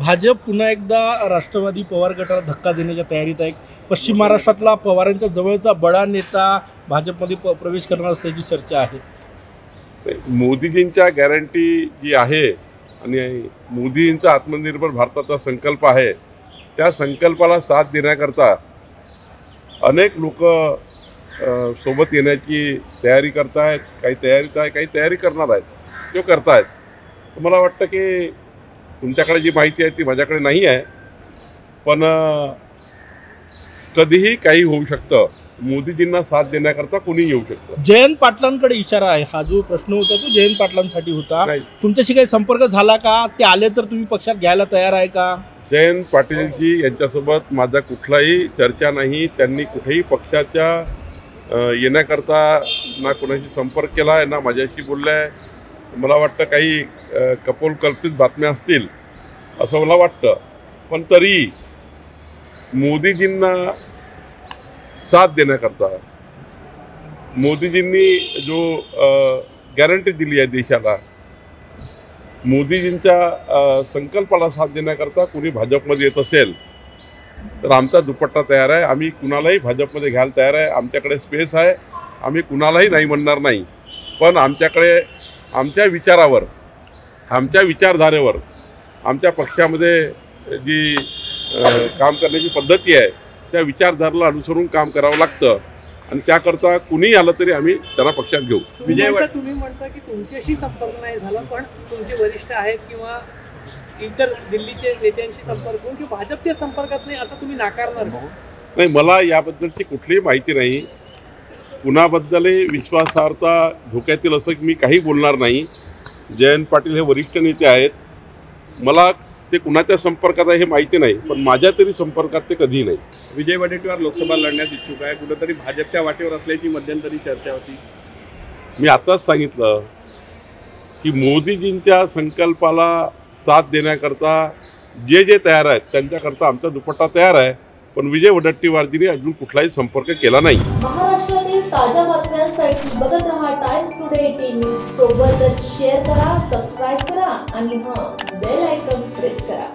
भाजप पुन्हा एकदा राष्ट्रवादी पवार गटाला धक्का देण्याच्या तयारीत आहे। पश्चिम महाराष्ट्रातला पवारांचा जवळचा बडा नेता भाजपमध्ये प्रवेश करणार असल्याची चर्चा आहे। मोदीजींच्या गॅरंटी जी आहे आणि मोदीजींचा आत्मनिर्भर भारताचा संकल्प आहे, त्या संकल्पाला साथ देण्याकरता अनेक लोक सोबत येण्याची तयारी करतायत। काही तयारीत आहे, काही तयारी करणार आहेत, जो करतायत। मला वाटतं की तुमच्याकडे जी माहिती आहे ती माझ्याकडे नाही आहे, पण कधीही काही होऊ शकतं। मोदीजींना साथ देण्याकरता कोणी येऊ शकतं। जयंत पाटलांकडे इशारा आहे। हा जो प्रश्न होता तो जयंत पाटलांसाठी होता। तुमच्याशी काही संपर्क झाला का? ते आले तर तुम्ही पक्षात घ्यायला तयार आहे का? जयंत पाटीलजी यांच्यासोबत माझा कुठलाही चर्चा नाही। त्यांनी कुठेही पक्षाच्या येण्याकरता ना कोणाशी संपर्क केला आहे, ना माझ्याशी बोलले आहे। मला वाटतं काही कपोलकल्पित बातम्या असतील असं मला वाटतं, पण तरी मोदीजींना साथ देण्याकरता मोदीजींनी जो गॅरंटी दिली आहे देशाला, मोदीजींच्या संकल्पाला साथ देण्याकरता कोणी भाजपमध्ये येत असेल तर आमचा दुपट्टा तयार आहे। आम्ही कुणालाही भाजपमध्ये घ्यायला तयार आहे। आमच्याकडे स्पेस आहे, आम्ही कुणालाही नाही म्हणणार नाही। पण आमच्याकडे आमच्या विचारावर, आमच्या विचारधारेवर, आमच्या पक्षामध्ये जी काम करण्याची पद्धती आहे त्या विचारधारेला अनुसरून काम करावं लागतं आणि त्याकरता कुणी आलं तरी आम्ही त्यांना पक्षात घेऊ। तुम्ही म्हणता की तुमच्याशी संपर्क नाही झाला, पण तुमचे वरिष्ठ आहेत किंवा इतर दिल्लीचे नेत्यांशी संपर्क करून की भाजपच्या संपर्कात नाही असं तुम्ही नाकारणार नाही? मला याबद्दलची कुठलीही माहिती नाही। कुणाबद्दलही विश्वासार्हता धोक्यातील असं मी काही बोलणार नाही। जयंत पाटील हे वरिष्ठ नेते आहेत, मला ते कुणाच्या संपर्कात आहे हे माहिती नाही, पण माझ्या तरी संपर्कात ते कधीही नाही। विजय वडेट्टीवार लोकसभा लढण्यास इच्छुक आहे, कुठेतरी भाजपच्या वाटेवर असल्याची मध्यंतरी चर्चा होती। मी आताच सांगितलं की मोदीजींच्या संकल्पाला साथ देण्याकरता जे जे तयार आहेत त्यांच्याकरता आमचा दुपट्टा तयार आहे, पण विजय वडेट्टीवारजींनी अजून कुठलाही संपर्क केला नाही। महाराष्ट्रातील ताज्या बातम्यांसाठी बघत रहा टाइम्स टुडे 18 न्यूज। सोबतच शेअर करा, सबस्क्राइब करा आणि बेल आयकॉन प्रेस करा।